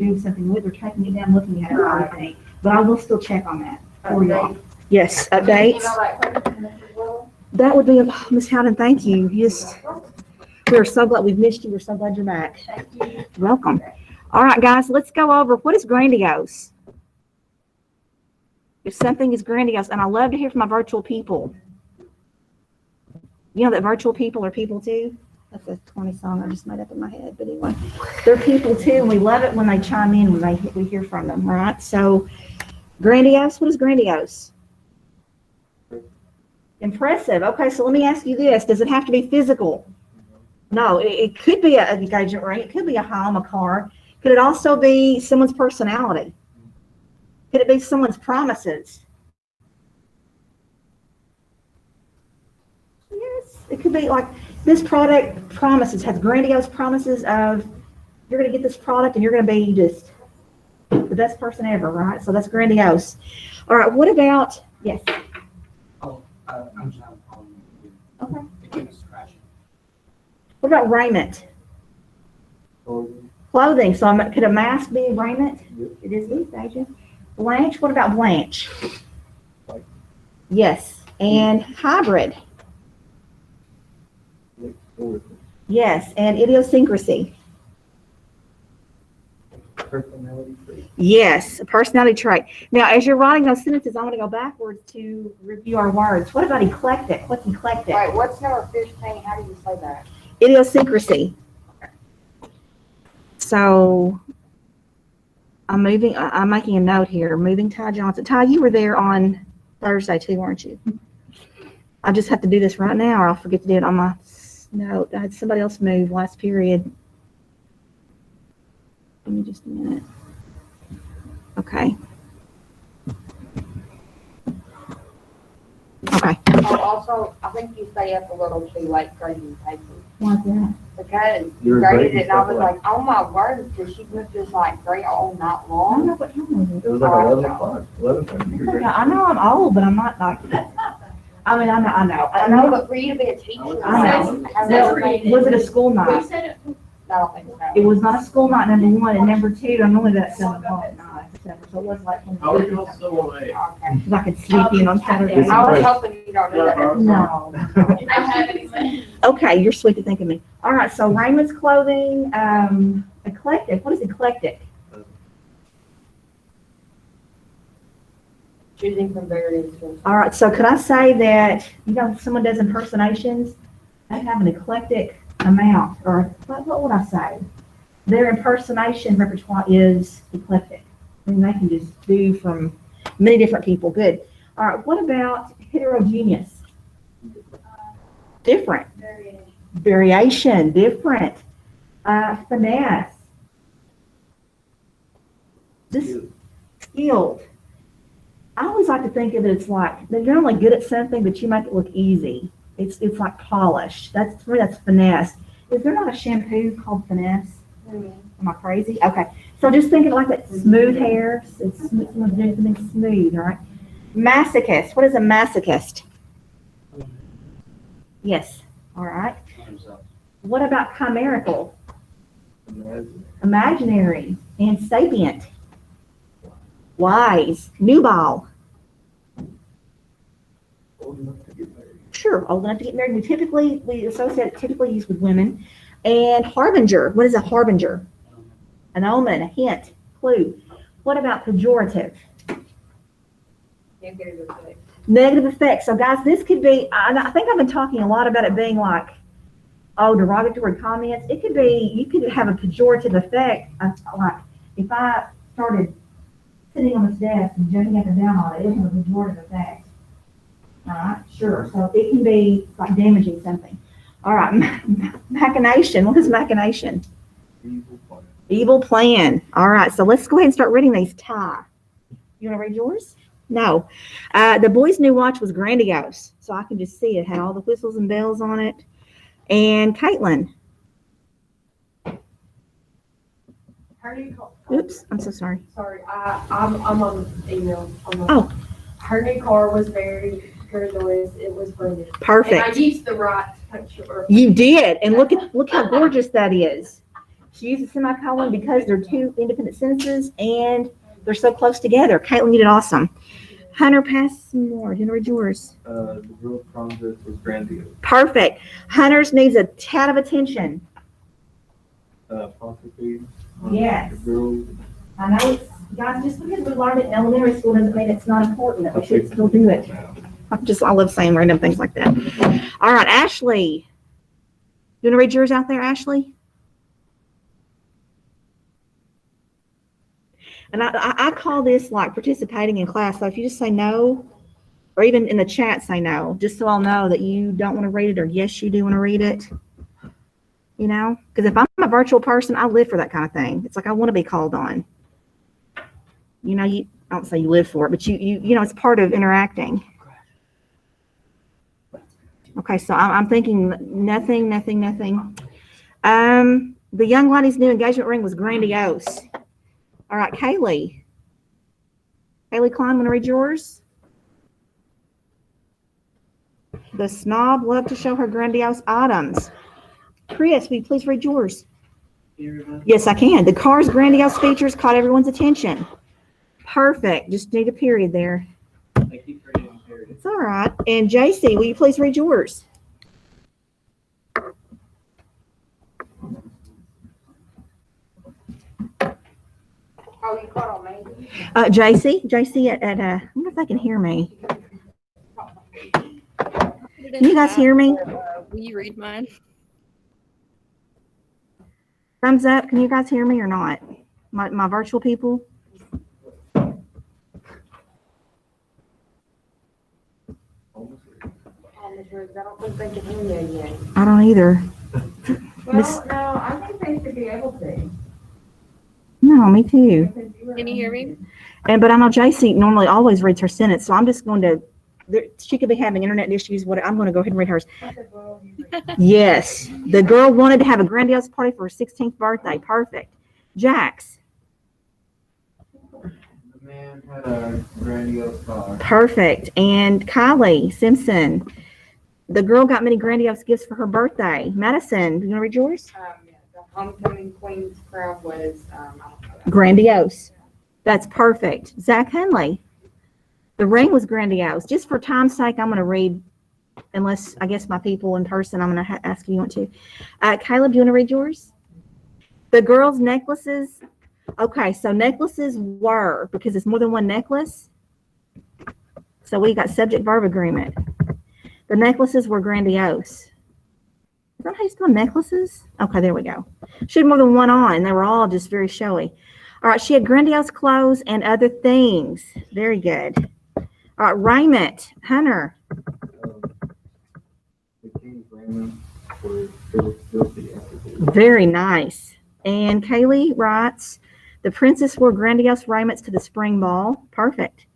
do something with or taking it down, looking at it, I would think. But I will still check on that for y'all. Yes, updates. That would be, Ms. Howden, thank you. Yes, we're so glad we've missed you. We're so glad you're back. Thank you. Welcome. All right, guys, let's go over what is grandiose. If something is grandiose, and I love to hear from my virtual people. You know that virtual people are people too? That's a 20 song I just made up in my head, but anyway, they're people too, and we love it when they chime in, when we hear from them, right? So, grandiose, what is grandiose? Impressive. Okay, so let me ask you this. Does it have to be physical? No, it could be an engagement ring. It could be a home, a car. Could it also be someone's personality? Could it be someone's promises? Yes, it could be like this product promises, has grandiose promises of you're going to get this product and you're going to be just the best person ever, right? So that's grandiose. All right, what about, yes? Oh, I'm John. Okay. It was crashing. What about raiment? Clothing. So could a mask be raiment? Yep. It is these days. Blanche. What about Blanche? Like- Yes. And hybrid. Yes. And idiosyncrasy. Personality trait. Yes. A personality trait. Now, as you're writing those sentences, I want to go backwards to review our words. What about eclectic? What's eclectic? Right, what's number 15? How do you say that? Idiosyncrasy. So I'm making a note here. Moving Ty Johnson. Ty, you were there on Thursday too, weren't you? I just have to do this right now or I'll forget to do it on my note. I had somebody else move last period. Give me just a minute. Okay. Okay. Oh, also, I think you stay up a little too late grading papers. Why's that? Because You were you graded grading it and I stuff was like, oh my word, did she must just like grade all night I don't long? know what time was it. It was like 11 o'clock, 11:30. I know I'm old, but I'm not like. I mean, I know. I know, but for you to be a teacher, I know. Was it a school night? I don't think so. It was not a school night, number one, and number two, I'm only at 7 o'clock at night, so it was like. How are you still awake? Okay. Because I could sleep in on Saturday. It's I was impressive. hoping you don't do that. No. Okay, you're sweet to think of me. All right, so raiment, clothing, eclectic. What is eclectic? Choosing from various sources. All right, so could I say that, if someone does impersonations, they have an eclectic amount, or what would I say? Their impersonation repertoire is eclectic. I mean, they can just do from many different people. Good. All right, what about heterogeneous? Different. Variation, different. Finesse. This skilled. I always like to think of it as like, they're generally good at something, but you make it look easy. It's like polished. For me, that's finesse. Is there not a shampoo called Finesse? Am I crazy? Okay. So just think of it like that smooth hair. It's someone's doing something smooth, all right? Masochist. What is a masochist? Yes. All right. What about chimerical? Imaginary and sapient. Wise. Nubile. Old enough to get married. Sure, old enough to get married. We associate it typically used with women. And harbinger. What is a harbinger? An omen, a hint, clue. What about pejorative? Negative effect. So guys, this could be, I think I've been talking a lot about it being like, derogatory comments. It could be, you could have a pejorative effect. Like if I started sitting on this desk and jumping up and down on it, it has a pejorative effect. All right, sure. So it can be like damaging something. All right, machination. What is machination? Evil plan. Evil plan. All right, so let's go ahead and start reading these. Ty, you want to read yours? No. The boy's new watch was grandiose, so I can just see it had all the whistles and bells on it. And Caitlin. Her new car. Oops, I'm so sorry. Sorry, I'm on email. Oh. Her new car was very grandiose. It was brilliant. And I Perfect. used the right picture. You did, and look how gorgeous that is. She used a semicolon because they're two independent sentences and they're so close together. Caitlin, you did awesome. Hunter, pass some more. Do you want to read yours? The girl's progress was grandiose. Perfect. Hunter's needs a tad of attention. Apostrophe. Yes. The girl. I know it's, guys, just because we learned it in elementary school doesn't mean it's not important, that we should still do it. I love saying random things like that. All right, Ashley. You want to read yours out there, Ashley? And I call this like participating in class. So if you just say no, or even in the chat say no, just so I'll know that you don't want to read it or yes, you do want to read it. You know, because if I'm a virtual person, I live for that kind of thing. It's like I want to be called on. You know, I don't say you live for it, but you know, it's part of interacting. Okay, so I'm thinking nothing. The young lady's new engagement ring was grandiose. All right, Kaylee. Kaylee Klein, want to read yours? The snob loved to show her grandiose items. Chris, will you please read yours? Yes, I can. The car's grandiose features caught everyone's attention. Perfect. Just need a period there. Thank you for getting period. It's all right. And JC, will you please read yours? Oh, you caught on me? JC at I wonder if they can hear me. Can you guys hear me? Will you read mine? Thumbs up. Can you guys hear me or not? My virtual people? I don't think they can hear you yet. I don't either. Well, no, I think they should be able to. No, me too. because you were Can you hear me? But I know JC normally always reads her sentence, so I'm just going to. She could be having internet issues. I'm going to go ahead and read hers. Yes, the girl wanted to have a grandiose party for her 16th birthday. Perfect. Jax. The man had a grandiose car. Perfect. And Kylie Simpson. The girl got many grandiose gifts for her birthday. Madison, do you want to read yours? Yeah, the homecoming queen's crowd was, I don't know. Grandiose. That's perfect. Zach Henley. The ring was grandiose. Just for time's sake, I'm going to read, unless I guess my people in person, I'm going to ask if you want to. Caleb, do you want to read yours? The girls' necklaces. Okay, so necklaces were, because it's more than one necklace. So we got subject verb agreement. The necklaces were grandiose. Is that how you spell necklaces? Okay, there we go. She had more than one on. They were all just very showy. All right, she had grandiose clothes and other things. Very good. All right, raiment. Hunter. The king's raiment were filthy and Very nice. And Kaylee writes, the princess wore grandiose raiments to the spring ball. Perfect.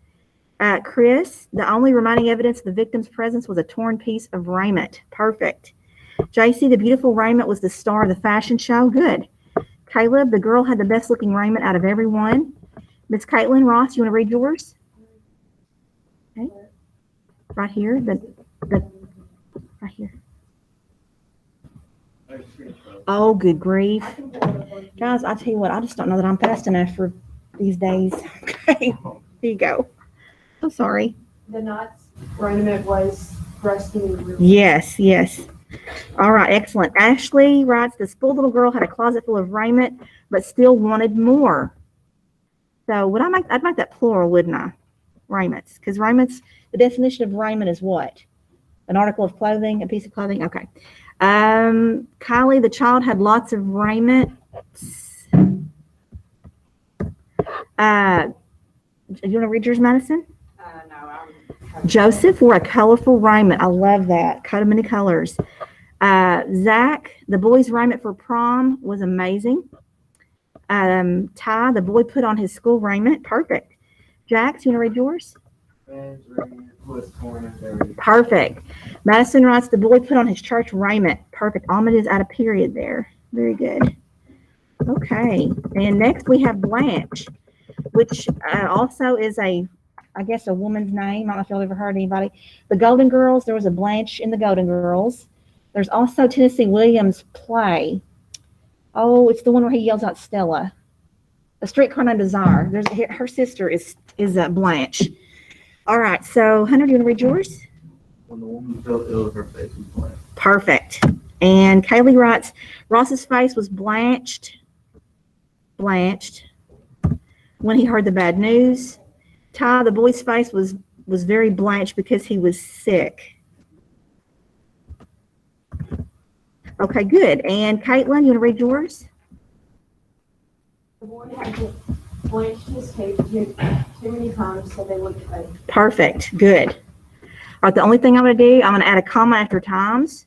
Chris, the only remaining evidence of the victim's presence was a torn piece of raiment. Perfect. JC, the beautiful raiment was the star of the fashion show. Good. Caleb, the girl had the best looking raiment out of everyone. Miss Caitlin Ross, you want to read yours? Okay. Right here. Right here. Oh, good grief. Guys, I tell you what, I just don't know that I'm fast enough for these days. Okay. Here you go. I'm sorry. The knots ornament was rusty and ruined. Yes. All right, excellent. Ashley writes, the spoiled little girl had a closet full of raiment, but still wanted more. So I'd make that plural, wouldn't I? Raiments. Because raiments, the definition of raiment is what? An article of clothing, a piece of clothing? Okay. Kylie, the child had lots of raiment. You want to read yours, Madison? No, Joseph wore a colorful raiment. I love that. Coat of many colors. Zach, the boy's raiment for prom was amazing. Ty, the boy put on his school raiment. Perfect. Jax, you want to read yours? man's raiment was torn and dirty. Perfect. Madison writes, the boy put on his church raiment. Perfect. Almond is at a period there. Very good. Okay. And next we have Blanche, which also is I guess a woman's name. I don't know if y'all ever heard anybody. The Golden Girls, there was a Blanche in the Golden Girls. There's also Tennessee Williams' play. Oh, it's the one where he yells out Stella. A Streetcar Named Desire. Her sister is Blanche. All right, so Hunter, do you want to read yours? When the woman felt ill, her face was black. Perfect. And Kaylee writes, Ross's face was blanched when he heard the bad news. Ty, the boy's face was very blanched because he was sick. Okay, good. And Caitlin, you want to read yours? The boy had blanched his teeth too many times, so they looked fake. Perfect. Good. All right, the only thing I'm going to do, I'm going to add a comma after times.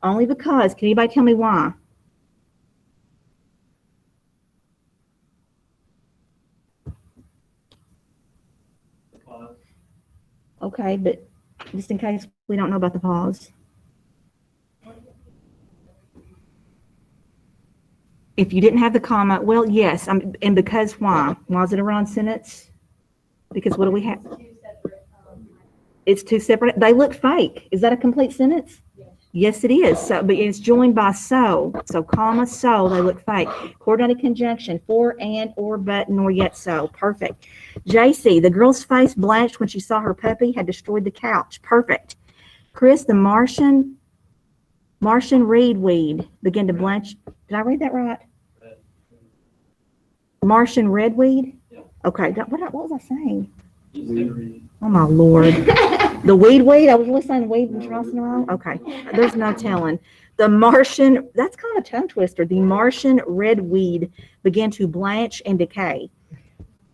Only because, can anybody tell me why? Pause. Okay, but just in case we don't know about the pause. If you didn't have the comma, well, yes, and because why? Why is it a run sentence? Because what do we have? Two separate, It's two separate, they look fake. Is that a complete sentence? Yes. Yes, it is. So, but it's joined by so. So comma, so, they look fake. Coordinated conjunction, for, and, or, but, nor, yet, so. Perfect. JC, the girl's face blanched when she saw her puppy had destroyed the couch. Perfect. Chris, the Martian reedweed began to blanch. Did I read that right? Martian redweed? Yeah. Okay, what was I saying? You said read. Oh my Lord. The weed. I was really saying weed and Ross in a row. Okay. There's no telling. The Martian, that's kind of a tongue twister. The Martian redweed began to blanch and decay.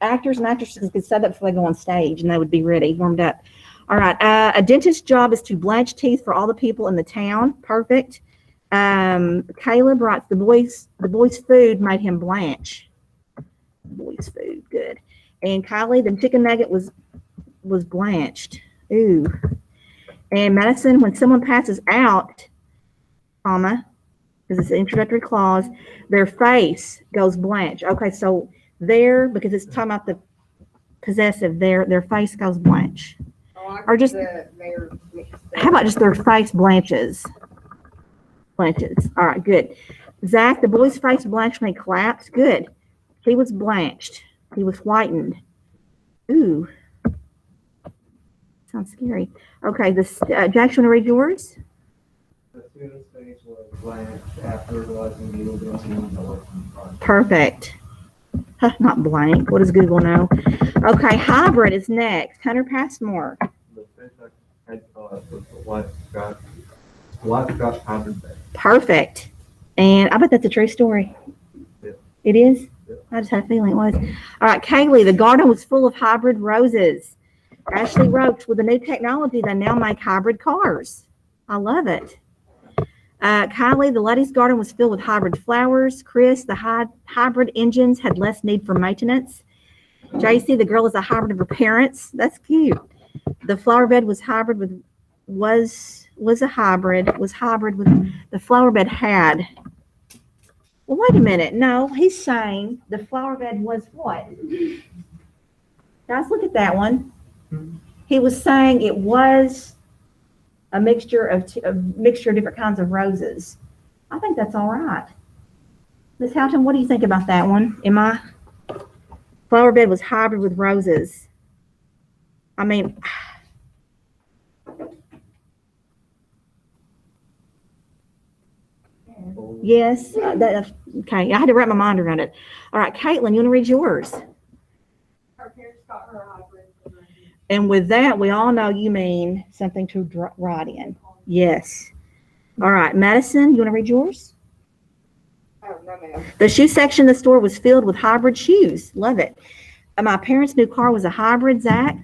Actors and actresses could say that before they go on stage and they would be ready, warmed up. All right. A dentist's job is to blanch teeth for all the people in the town. Perfect. Caleb writes, the boy's food made him blanch. The boy's food. Good. And Kylie, the chicken nugget was blanched. Ooh. And Madison, when someone passes out, comma, because it's an introductory clause, their face goes blanch. Okay, so there, because it's talking about the possessive, their face goes blanch. Or just, how about just their face blanches? Blanches. All right, good. Zach, the boy's face blanched when he clapped. Good. He was blanched. He was whitened. Ooh. Sounds scary. Okay, Jack, you want to read yours? The student's face was blanched after realizing needle was moving away from the front. Perfect. Huh, not blank. What does Google know? Okay, hybrid is next. Hunter Passmore. The fish I had caught was the white Scotch hybrid bag. Perfect. And I bet that's a true story. Yeah. It is? Yeah. I just had a feeling it was. All right, Kaylee, the garden was full of hybrid roses. Ashley wrote, with the new technology, they now make hybrid cars. I love it. Kylie, the lady's garden was filled with hybrid flowers. Chris, the hybrid engines had less need for maintenance. JC, the girl is a hybrid of her parents. That's cute. The flower bed was hybrid with, was hybrid with, the flower bed had. Well, wait a minute. No, he's saying the flower bed was what? Guys, look at that one. He was saying it was a mixture of different kinds of roses. I think that's all right. Ms. Houghton, what do you think about that one? Flower bed was hybrid with roses. I mean, yes. Okay, I had to wrap my mind around it. All right, Caitlin, you want to read yours? Her parents got her a hybrid. And with that, we all know you mean something to write in. Yes. All right, Madison, you want to read yours? Oh, no, ma'am. The shoe section of the store was filled with hybrid shoes. Love it. My parents' new car was a hybrid. Zach,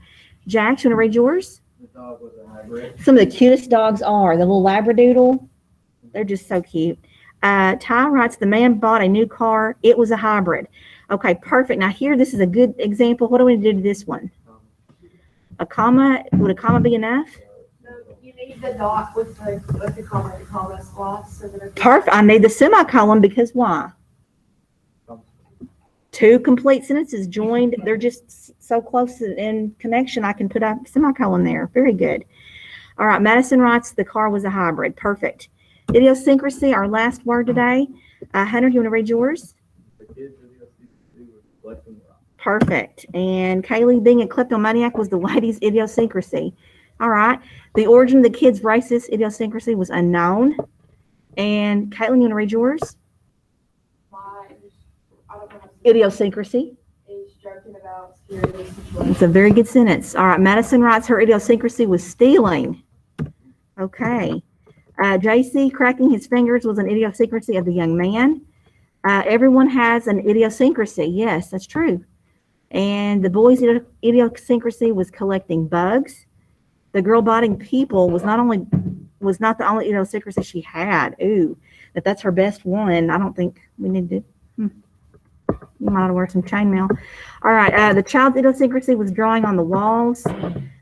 Jack, you want to read yours? The dog was a hybrid. Some of the cutest dogs are the little Labradoodle. They're just so cute. Ty writes, the man bought a new car. It was a hybrid. Okay, perfect. Now here, this is a good example. What do we do to this one? A comma, would a comma be enough? So you need the dot with the comma slots so that it's. Perfect. I need the semicolon because why? Two complete sentences joined. They're just so close in connection. I can put a semicolon there. Very good. All right. Madison writes, the car was a hybrid. Perfect. Idiosyncrasy, our last word today. Hunter, you want to read yours? The kids idiosyncrasy was collecting rocks. Perfect. And Kaylee, being a kleptomaniac was the lady's idiosyncrasy. All right. The origin of the kid's racist idiosyncrasy was unknown. And Caitlin, you want to read yours? My, I don't know how to say it, Idiosyncrasy. is joking about scary situations. It's a very good sentence. All right. Madison writes her idiosyncrasy was stealing. Okay. JC cracking his fingers was an idiosyncrasy of the young man. Everyone has an idiosyncrasy. Yes, that's true. And the boy's idiosyncrasy was collecting bugs. The girl biting people was not the only idiosyncrasy she had. Ooh, if that's her best one, I don't think we need to. You might wear some chainmail. All right. The child's idiosyncrasy was drawing on the walls.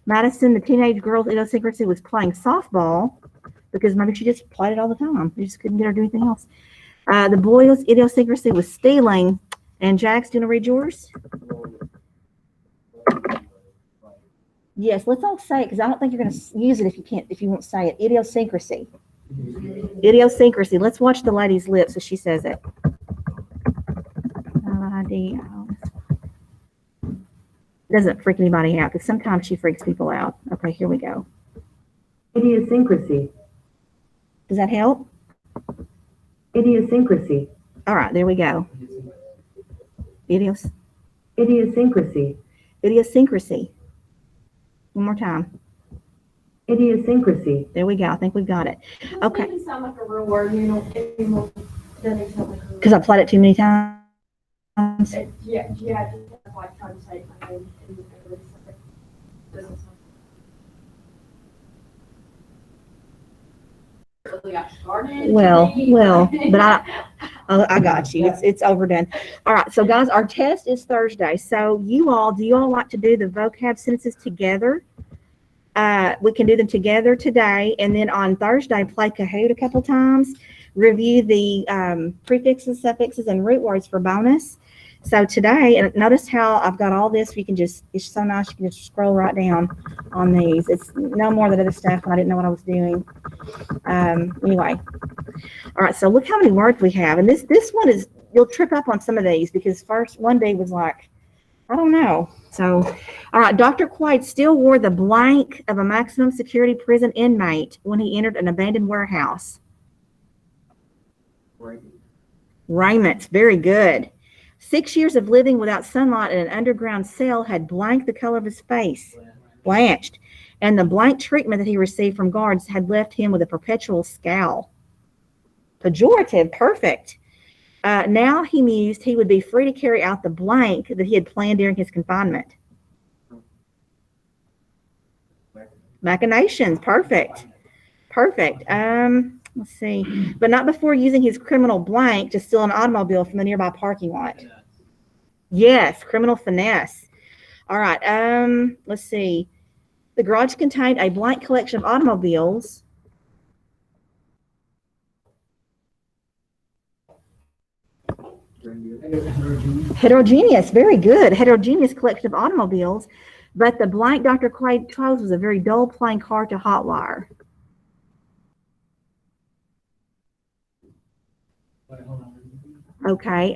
Madison, the teenage girl's idiosyncrasy was playing softball because maybe she just played it all the time. You just couldn't get her to do anything else. The boy's idiosyncrasy was stealing. And Jax, do you want to read yours? Yes, let's all say it because I don't think you're going to use it if you won't say it. Idiosyncrasy. Idiosyncrasy. Let's watch the lady's lips as she says it. Doesn't freak anybody out because sometimes she freaks people out. Okay, here we go. Idiosyncrasy. Does that help? Idiosyncrasy. All right, there we go. Idiosyncrasy. Idiosyncrasy. One more time. Idiosyncrasy. There we go. I think we've got it. Okay. It doesn't sound like a real word, you know, anymore. Doesn't sound like a real Because I played it too many times. word. Yeah, just have like trying to say my name and everything. Doesn't sound. Really got started. Well, but I got you. It's overdone. All right. So guys, our test is Thursday. So do you all like to do the vocab sentences together? We can do them together today. And then on Thursday, play Kahoot a couple times, review the prefixes, suffixes, and root words for bonus. So today, and notice how I've got all this. You can just, it's so nice. You can just scroll right down on these. It's no more than other stuff. I didn't know what I was doing. Anyway. All right. So look how many words we have. And this one is, you'll trip up on some of these because first one day was like, I don't know. So, all right. Dr. Quaid still wore the blank of a maximum security prison inmate when he entered an abandoned warehouse. Raiment. Very good. 6 years of living without sunlight in an underground cell had blanked the color of his face, blanched, and the blank treatment that he received from guards had left him with a perpetual scowl. Pejorative, perfect. Now he mused he would be free to carry out the blank that he had planned during his confinement. Machinations, perfect. Perfect. Let's see. But not before using his criminal blank to steal an automobile from the nearby parking lot. Yes, criminal finesse. All right. Let's see. The garage contained a blank collection of automobiles. Heterogeneous, very good. Heterogeneous collection of automobiles, but the blank Dr. Quaid chose was a very dull plain car to hot wire. Okay.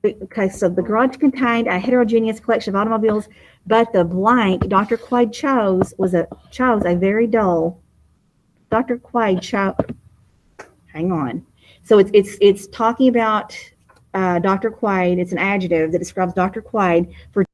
Okay, so the garage contained a heterogeneous collection of automobiles, but the blank Dr. Quaid chose a very dull. Dr. Quaid chose. Hang on. So it's talking about Dr. Quaid. It's an adjective that describes Dr. Quaid for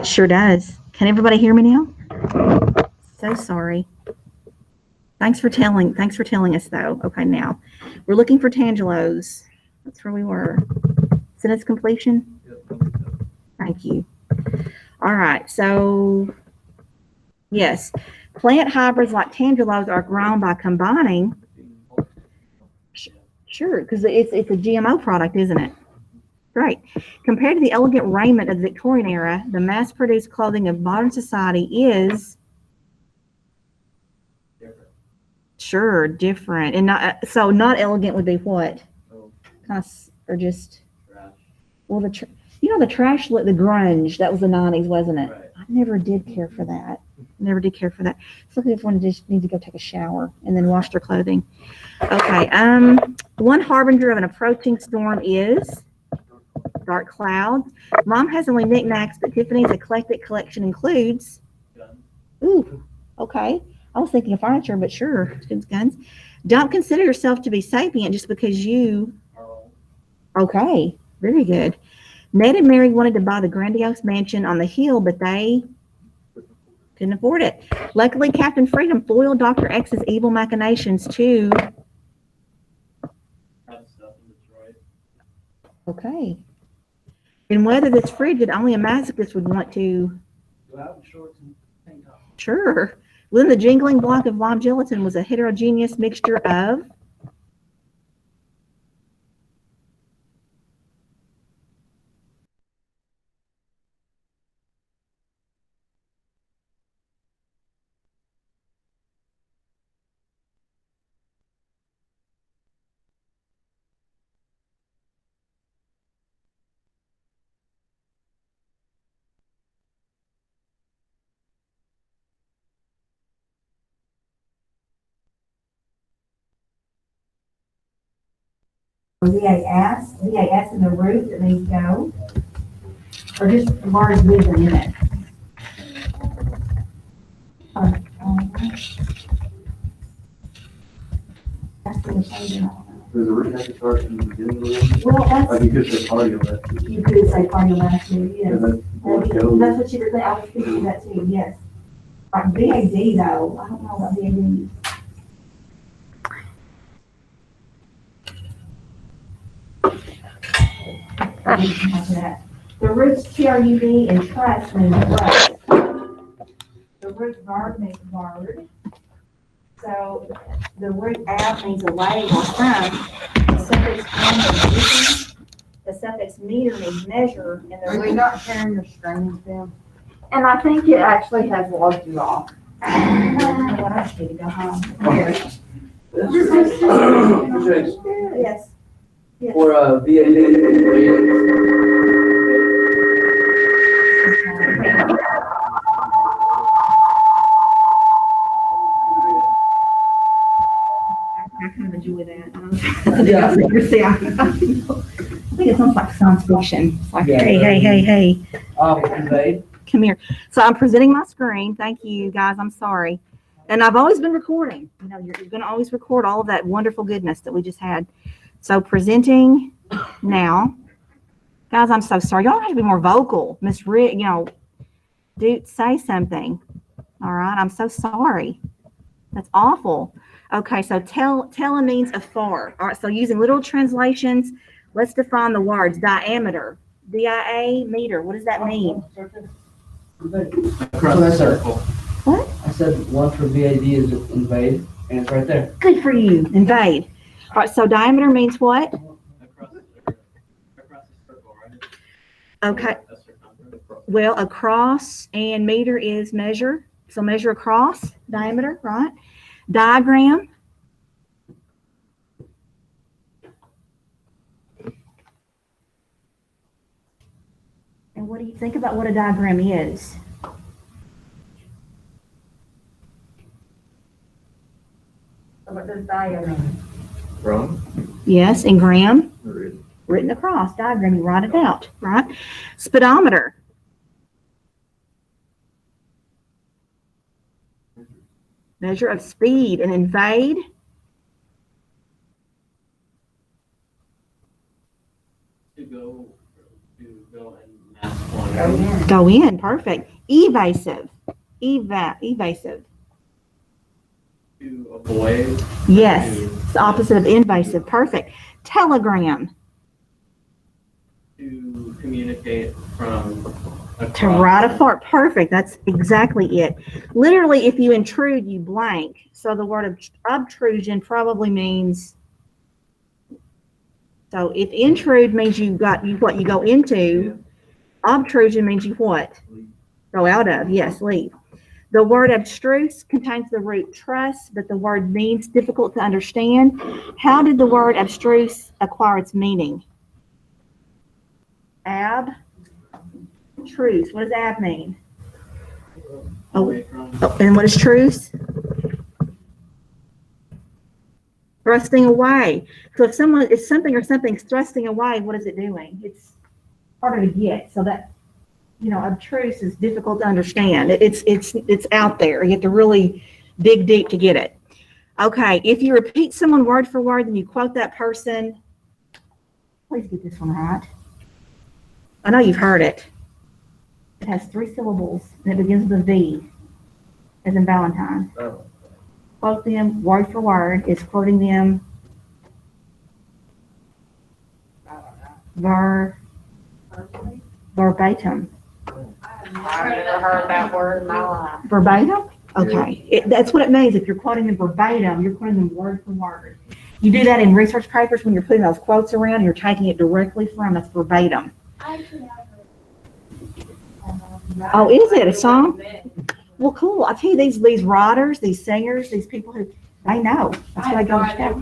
Sure does. Can everybody hear me now? So sorry. Thanks for telling us though. Okay, now we're looking for Tangelos. That's where we were. Sentence completion. Thank you. All right. So yes, plant hybrids like Tangelos are grown by combining. Sure, because it's a GMO product, isn't it? Great. Compared to the elegant raiment of the Victorian era, the mass-produced clothing of modern society is Different. sure different, and not elegant would be what? So, Kind of, or just trash. well the trash look, the grunge, that was the 90s, wasn't it? Right. I never did care for that. Never did care for that. It's like everyone just needs to go take a shower and then wash their clothing. Okay. One harbinger of an approaching storm is dark clouds. Mom has only knickknacks, but Tiffany's eclectic collection includes. Gun. Ooh, okay. I was thinking of furniture, but sure, it's guns. Don't consider yourself to be sapient just because you. Carl. Okay, very good. Ned and Mary wanted to buy the grandiose mansion on the hill, but they couldn't afford it. Luckily, Captain Freedom foiled Dr. X's evil machinations to. Have stuff in Detroit. Okay. In weather that's frigid, only a masochist would want to. Go out in shorts and tank top. Sure. Within the jingling block of lime gelatin was a heterogeneous mixture of. VAS in the root that needs to go, or just large vision in it. Does the root have to start in the beginning of the room? Well, Like you could say cardiovascular. you could say cardiovascular, yes. And that's what goes. That's what you were saying, I was thinking that too, yes. Like VAD though, I don't know about VAD. The roots TRUD and trust means what? The root verb means bird. So the root out means away or from. The suffix "from" means listen. The suffix meter means measure, and the Are we root. not sharing your screen, Tim? And I think it actually has logged you off. I just need to go home. Yes. Yes. For VAD. I kind of enjoy that. Yeah. I think it sounds like science fiction. It's like, Yeah. hey, Invade. come here. So I'm presenting my screen. Thank you, guys. I'm sorry. And I've always been recording. You know, you're going to always record all of that wonderful goodness that we just had. So presenting now. Guys, I'm so sorry. Y'all have to be more vocal. Miss Rick, you know, dude, say something. All right. I'm so sorry. That's awful. Okay, so tell means afar. All right, so using literal translations, let's define the words. Diameter, DIA, meter. What does that mean? Across the circle. What? I said one for VAD is invade, and it's right there. Good for you. Invade. All right, so diameter means what? Across the circle, right? Okay, That's circumference. well, across and meter is measure. So measure across, diameter, right? Diagram. And what do you think about what a diagram is? What does diagram? From? Yes, and gram, Written. written across, diagram, you write it out, right? Speedometer. Measure of speed. And invade. To go and mass quantity. Go in, perfect. Evasive, evasive. To avoid. Yes, it's the opposite of invasive, perfect. Telegram, To communicate from to across. write a fart, perfect, that's exactly it. Literally, if you intrude, you blank. So the word obtrusion probably means, so if intrude means you what you go into, obtrusion means you what? Go out of, yes, leave. The word abstruse contains the root trust, but the word means difficult to understand. How did the word abstruse acquire its meaning? Truce. What does ab mean? Away from. And what is truce? Thrusting away. So if something or something's thrusting away, what is it doing? It's harder to get. So that, obtruse is difficult to understand. It's out there. You have to really dig deep to get it. Okay, if you repeat someone word for word, then you quote that person. Please get this one right. I know you've heard it. It has 3 syllables and it begins with a V, as in Valentine. Quote them word for word. Is quoting them verbatim. I've never heard that word in my life. Verbatim? Okay. That's what it means. If you're quoting them verbatim, you're quoting them word for word. You do that in research papers when you're putting those quotes around and you're taking it directly from, that's verbatim. Oh, is it a song? Well, cool. I tell you, these writers, these singers, these people who, they know. That's why they go to school.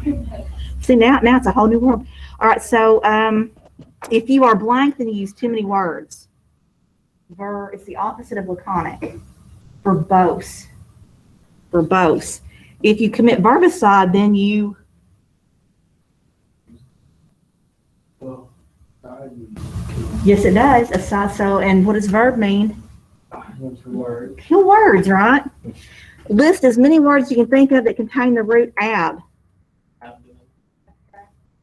See, now it's a whole new world. All right, so if you are blank, then you use too many words. It's the opposite of laconic. Verbose. Verbose. If you commit verbicide, then you yes, it does. Aside, so, and what does verb mean? Kill words, right? List as many words you can think of that contain the root ab. Abdomen.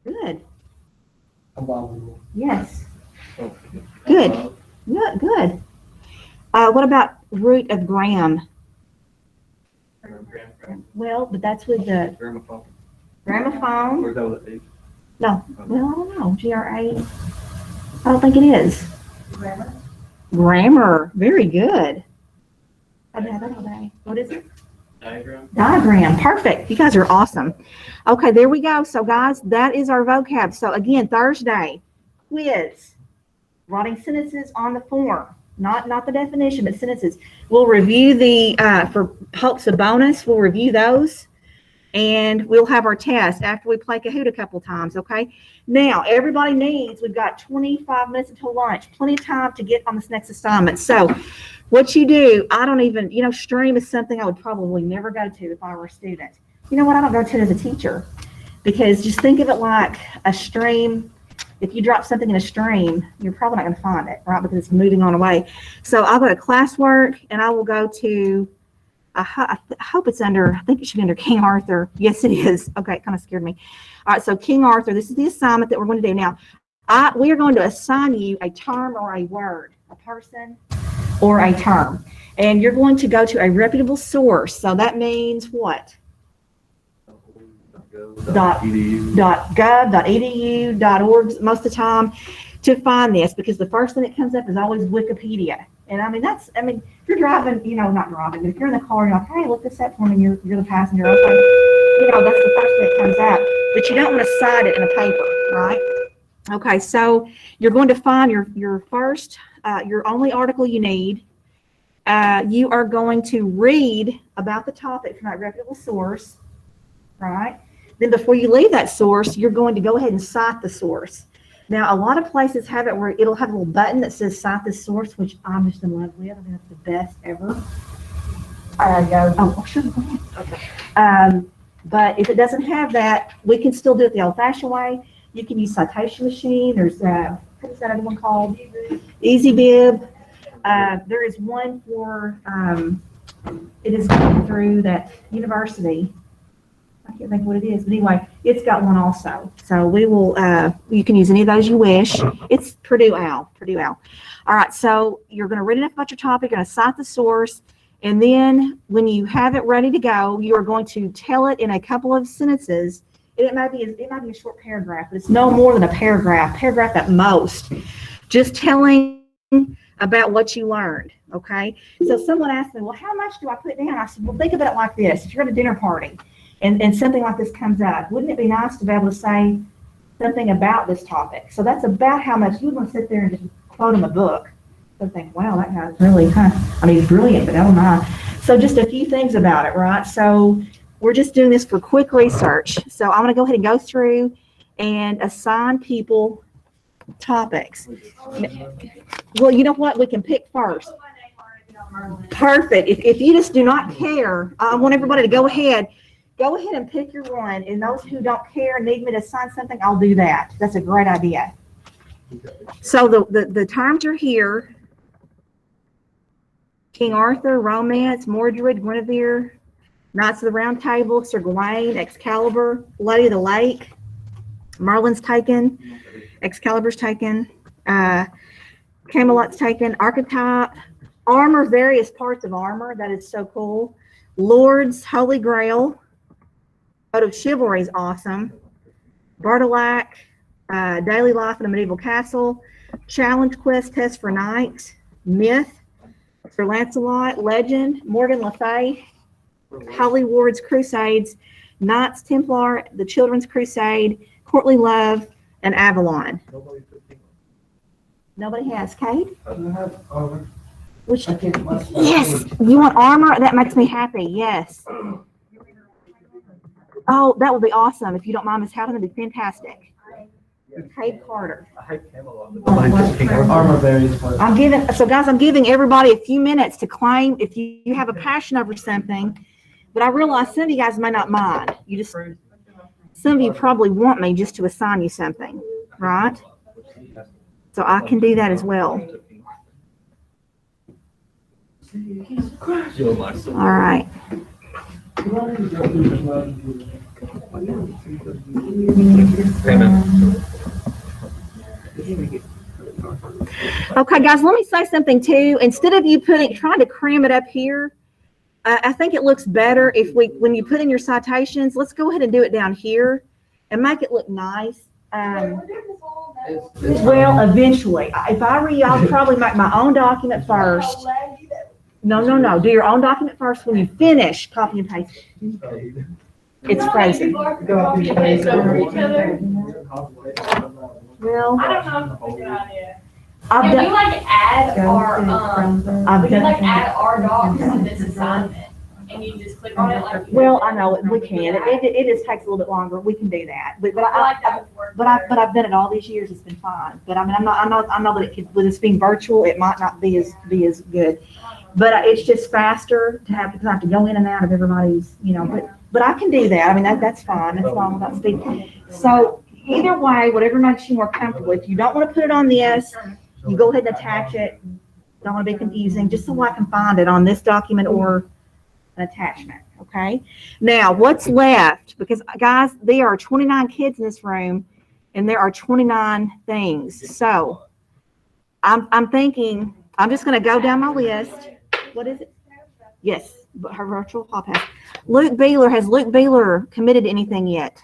Good. Abominable. Yes. Good. Good. What about root of gram? Well, but that's with the Gramophone. gramophone. Or is that what it is? No. Well, I don't know. GRA. I don't think it is. Grammar. Very good. I have that all day. What is it? Diagram. Diagram. Perfect. You guys are awesome. Okay, there we go. So, guys, that is our vocab. So, again, Thursday, quiz. Writing sentences on the form. Not the definition, but sentences. We'll review for Hope's a bonus, we'll review those. And we'll have our test after we play Kahoot a couple times, okay? Now, everybody we've got 25 minutes until lunch. Plenty of time to get on this next assignment. So, what you do, I don't even, stream is something I would probably never go to if I were a student. You know what? I don't go to it as a teacher. Because just think of it like a stream. If you drop something in a stream, you're probably not going to find it, right? Because it's moving on away. So I'll go to classwork, and I will go to, I hope it's under, I think it should be under King Arthur. Yes, it is. Okay, it kind of scared me. All right, so King Arthur, this is the assignment that we're going to do. Now, we are going to assign you a term or a word, a person or a term. And you're going to go to a reputable source. So that means what? .gov.edu.org most of the time to find this, because the first thing that comes up is always Wikipedia. And if you're driving, not driving, but if you're in the car and you're like, hey, look this up for me, and you're the passenger, okay, that's the first thing that comes out. But you don't want to cite it in a paper, right? Okay, so you're going to find your first, your only article you need. You are going to read about the topic from that reputable source, right? Then before you leave that source, you're going to go ahead and cite the source. Now, a lot of places have it where it'll have a little button that says cite this source, which I'm just in love with. I think that's the best ever. Sure. Go ahead. Okay. But if it doesn't have that, we can still do it the old-fashioned way. You can use Citation Machine. There's, what is that other one called? EasyBib. There is one for, it is going through that university. I can't think of what it is, but anyway, it's got one also. So we will, you can use any of those you wish. It's Purdue OWL. All right, so you're going to read enough about your topic, you're going to cite the source, and then when you have it ready to go, you are going to tell it in a couple of sentences. It might be a short paragraph, but it's no more than a paragraph at most. Just telling about what you learned, okay? So someone asked me, well, how much do I put down? I said, well, think about it like this. If you're at a dinner party and something like this comes up, wouldn't it be nice to be able to say something about this topic? So that's about how much you would want to sit there and just quote them a book. So think, wow, that guy's really, he's brilliant, but oh my. So just a few things about it, right? So we're just doing this for quick research. So I'm going to go ahead and go through and assign people topics. Well, you know what? We can pick first. Perfect. If you just do not care, I want everybody to go ahead and pick your one. And those who don't care and need me to assign something, I'll do that. That's a great idea. So the terms are here. King Arthur, romance, Mordred, Guinevere, Knights of the Round Table, Sir Gawain, Excalibur, Lady of the Lake, Merlin's taken, Excalibur's taken, Camelot's taken, Archetype, armor, various parts of armor. That is so cool. Lords, Holy Grail, Code of Chivalry is awesome. Bartolac, Daily Life in a Medieval Castle, Challenge Quest, Test for Knight, Myth, Sir Lancelot, Legend, Morgan Le Fay, Holy Ward's Crusades, Knights Templar, The Children's Crusade, Courtly Love, and Avalon. Nobody has. Kate? Which? Yes. You want armor? That makes me happy. Yes. Oh, that would be awesome. If you don't mind, Miss Houghton, that'd be fantastic. Kate Carter. Armor varies. I'm giving everybody a few minutes to claim if you have a passion over something, but I realize some of you guys may not mind. Some of you probably want me just to assign you something, right? So I can do that as well. All right. Okay, guys, let me say something too. Instead of you trying to cram it up here, I think it looks better if when you put in your citations, let's go ahead and do it down here and make it look nice. Well, eventually, if I were you, I'll probably make my own document first. No. Do your own document first. When you finish, copy and paste it. It's frozen. Well, I don't know if it's a good idea. I've Can we done, like add our, I've we can like done, add our docs to this assignment and you just click on it like. well, I know we can. It just takes a little bit longer. We can do that. But I like that would work. I've done it all these years. It's been fine. But I mean, I know that it could, with this being virtual, it might not be as good. But it's just faster to have to go in and out of everybody's, but I can do that. I mean, that's fine. That's fine without speed. So either way, whatever makes you more comfortable. If you don't want to put it on this, you go ahead and attach it. Don't want to be confusing, just so I can find it on this document or an attachment. Okay. Now, what's left? Because guys, there are 29 kids in this room, and there are 29 things. So I'm thinking I'm just going to go down my list. What is it? Yes, but her virtual hall pass. Has Luke Beeler committed anything yet?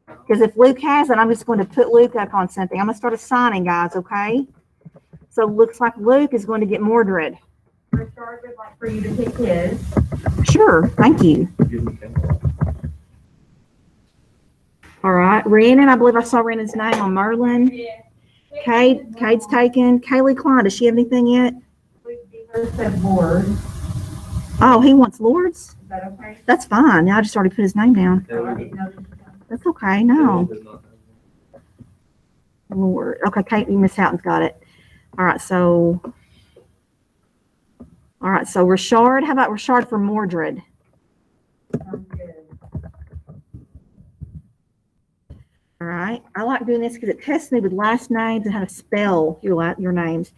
Because if Luke hasn't, I'm just going to put Luke up on something. I'm going to start assigning, guys, okay? So it looks like Luke is going to get Mordred. For you to pick his. Sure, thank you. All right, Rhiannon, I believe I saw Rhiannon's name on Merlin. Yeah. Cade's taken. Kaylee Klein, does she have anything yet? Said Lord. Is Oh, he wants Lords? that okay? That's fine. Now I just already put his name down. I didn't know. That's okay. No. Lord. Okay, Kate, Miss Houghton's got it. All right, so Richard, how about Richard for Mordred? Sounds good. All right. I like doing this because it tests me with last names and how to spell your names.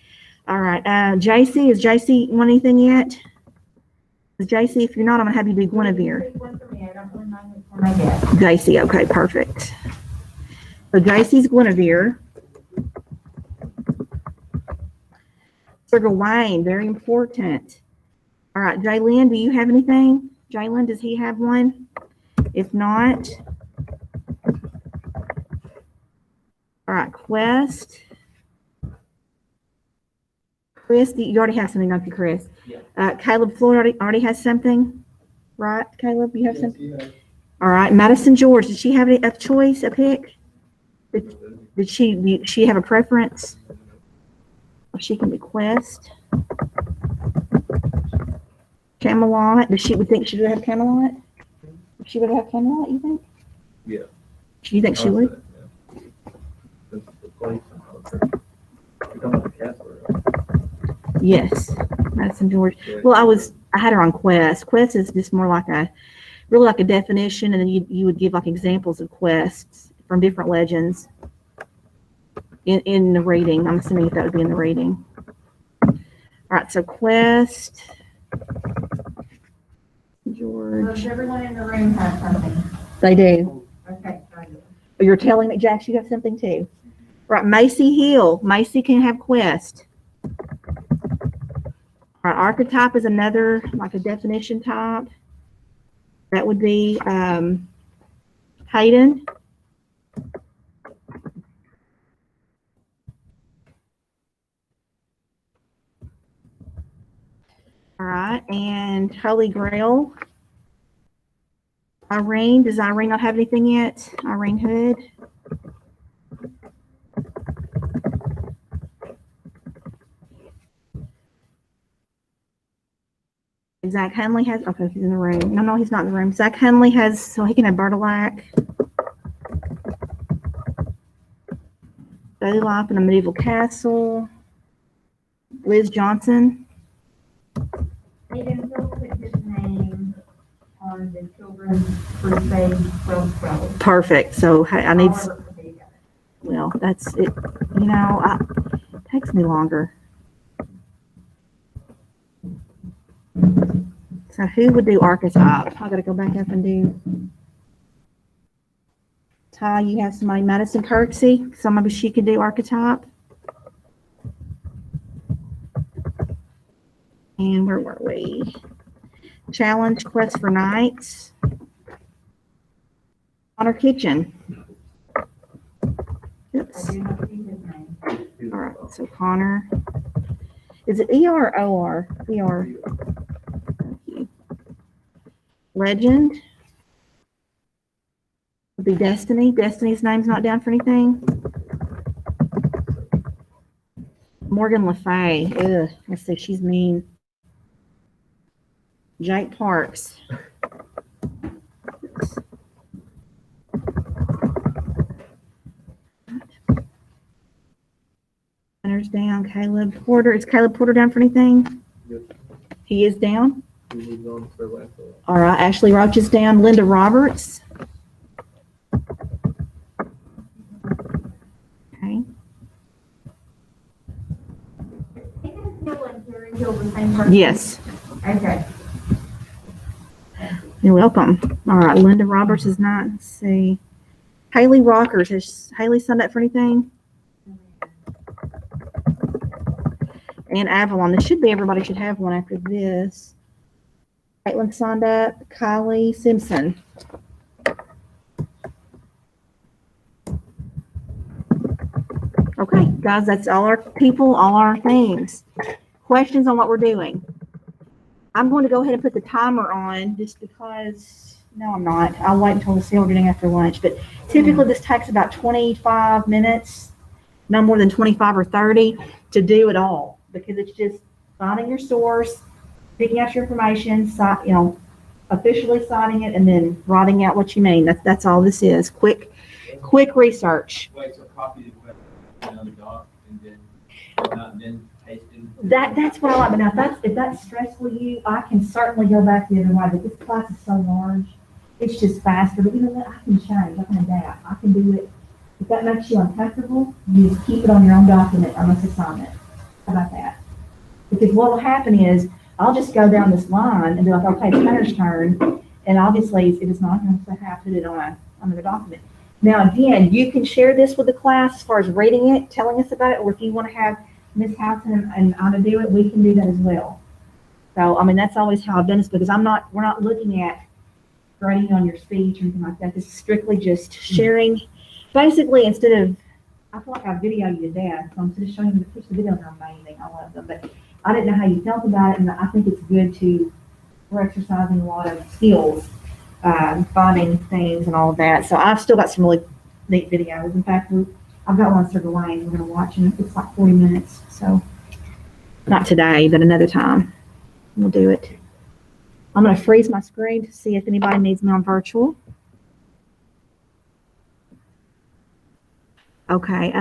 All right. JC, is JC want anything yet? JC, if you're not, I'm going to have you do Guinevere. One for me. I don't really mind which one I get. JC, okay, perfect. So JC's Guinevere. Sir Gawain, very important. All right, Jaylyn, do you have anything? Jaylyn, does he have one? If not, all right, Quest. Chris, you already have something, don't you, Chris? Yeah. Caleb Floyd already has something, right? Caleb, you have something? All right, Madison George, did she have a choice, a pick? Did she have a preference? Or she can request. Camelot, does she would think she would have Camelot? She would have Camelot, you think? Yeah. Do you think she would? Yes, Madison George. Well, I had her on Quest. Quest is just more like really like a definition, and then you would give like examples of quests from different legends in the rating. I'm assuming that would be in the rating. All right, so Quest, George. Does everyone in the room have something? They do. Okay, got it. You're telling me, Jax, you have something too. Right, Macy Hill. Macy can have Quest. All right, archetype is another, like a definition type. That would be Hayden. All right, and Holy Grail. Irene, does Irene not have anything yet? Irene Hood. Zach Hunley has, okay, he's in the room. No, he's not in the room. Zach Hunley has, so he can have Bertolac. Daily Life in a Medieval Castle. Liz Johnson. Hayden, he'll put his name on the Children's Crusade 1212. Perfect. So I need, All of it will be together. well, that's it. You know, it takes me longer. So who would do archetype? I gotta go back up and do. Ty, you have somebody, Madison Kirksey. So maybe she could do archetype. And where were we? Challenge Quest for Knights. Connor Kitchen. Oops. I do not see his name. All right, so Connor. Is it ER or OR? ER. Legend. Would be Destiny. Destiny's name's not down for anything. Morgan Le Fay. Ugh, let's see, she's mean. Jake Parks. Center's down. Caleb Porter. Is Caleb Porter down for anything? Yes. He is down. We moved on to the last one. All right. Ashley Roach is down. Linda Roberts. Okay. Hayden Hill and Terry Hill the same person? Yes. Okay. You're welcome. All right. Linda Roberts is not. Let's see. Haley Rockers. Has Haley signed up for anything? And Avalon. This should be, everybody should have one after this. Caitlin signed up. Kylie Simpson. Okay, guys, that's all our people, all our things. Questions on what we're doing? I'm going to go ahead and put the timer on just because, no, I'm not. I'll wait until we see what we're doing after lunch. But typically this takes about 25 minutes, no more than 25 or 30 to do it all, because it's just finding your source, picking out your information, officially signing it, and then writing out what you mean. That's all this is. Quick research. Wait, so copy the question on the doc and then paste it? That's what I like. But now if that's stressful to you, I can certainly go back the other way. But this class is so large, it's just faster. But you know what? I can change. I can adapt. I can do it. If that makes you uncomfortable, you just keep it on your own document on this assignment. How about that? Because what will happen is I'll just go down this line and be like, okay, it's Hunter's turn. And obviously it is not going to have to put it on the document. Now, again, you can share this with the class as far as reading it, telling us about it, or if you want to have Ms. Houghton and I to do it, we can do that as well. So, I mean, that's always how I've done this, because we're not looking at grading on your speech or anything like that. This is strictly just sharing. Basically, instead of, I feel like I videoed you to death, so instead of showing you the videos are amazing, I love them, but I didn't know how you felt about it, and I think it's good we're exercising a lot of skills, finding things and all of that. So I've still got some really neat videos. In fact, I've got one on Sir Gawain we're gonna watch, and it's like 40 minutes, so not today, but another time. We'll do it. I'm going to freeze my screen to see if anybody needs me on virtual. Okay.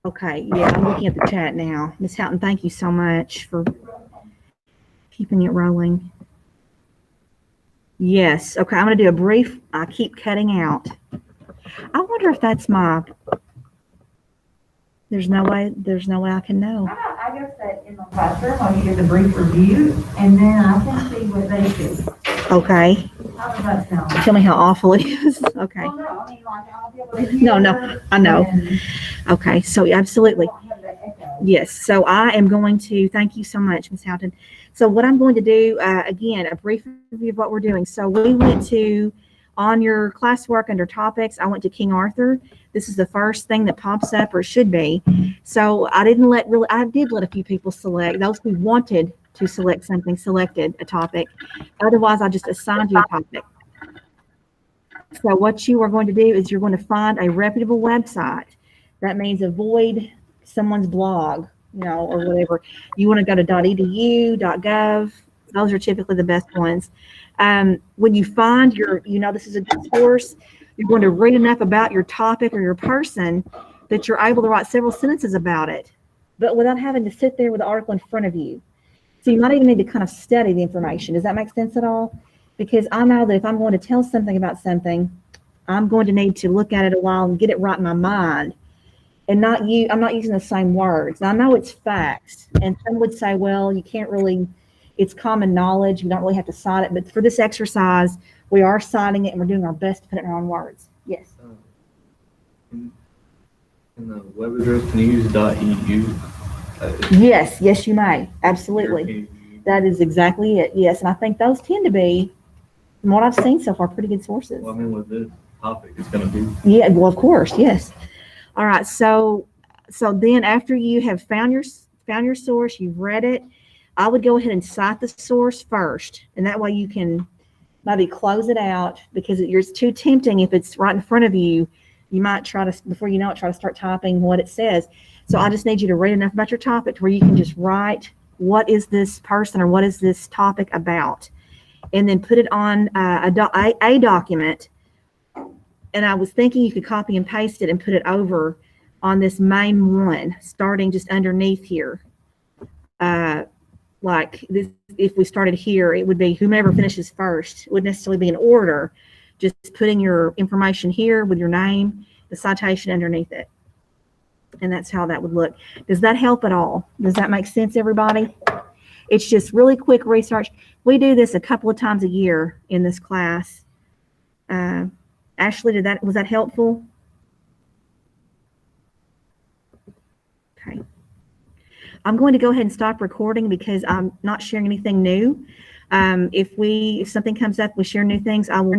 Okay, yeah, I'm looking at the chat now. Ms. Houghton, thank you so much for keeping it rolling. Yes, okay, I'm going to do a brief, I keep cutting out. I wonder if that's there's no way I can know. I guess that in the classroom, you get the brief review, and then I can see what they do. Okay, How does that sound? tell me how awful it is. Okay, Well, no, I mean, like, I'll be able to hear. No, I know. and okay, so absolutely. won't have the echo. Yes, so I am going to, thank you so much, Ms. Houghton. So what I'm going to do, again, a brief review of what we're doing. So we went to, on your classwork under topics, I went to King Arthur. This is the first thing that pops up, or should be. So I did let a few people select. Those who wanted to select something selected a topic. Otherwise, I just assigned you a topic. So what you are going to do is you're going to find a reputable website. That means avoid someone's blog, or whatever. You want to go to .edu, .gov. Those are typically the best ones. When you find this is a good source, you're going to read enough about your topic or your person that you're able to write several sentences about it, but without having to sit there with the article in front of you. So you might even need to kind of study the information. Does that make sense at all? Because I know that if I'm going to tell something about something, I'm going to need to look at it a while and get it right in my mind. And I'm not using the same words. Now, I know it's facts, and some would say, well, you can't really, it's common knowledge. You don't really have to cite it. But for this exercise, we are citing it, and we're doing our best to put it in our own words. Yes. In the web address, can you use .edu? Yes, you may. Absolutely. That is exactly it. Yes. And I think those tend to be, from what I've seen so far, pretty good sources. Well, I mean, with this topic, it's going to be. Yeah, well, of course, yes. All right, so then after you have found your source, you've read it, I would go ahead and cite the source first, and that way you can maybe close it out, because it's too tempting if it's right in front of you. You might try to, before you know it, try to start typing what it says. So I just need you to read enough about your topic to where you can just write, what is this person or what is this topic about, and then put it on a document. And I was thinking you could copy and paste it and put it over on this main one, starting just underneath here. Like this, if we started here, it would be whomever finishes first. It wouldn't necessarily be in order, just putting your information here with your name, the citation underneath it. And that's how that would look. Does that help at all? Does that make sense, everybody? It's just really quick research. We do this a couple of times a year in this class. Ashley, was that helpful? Okay. I'm going to go ahead and stop recording because I'm not sharing anything new. If something comes up, we share new things. I will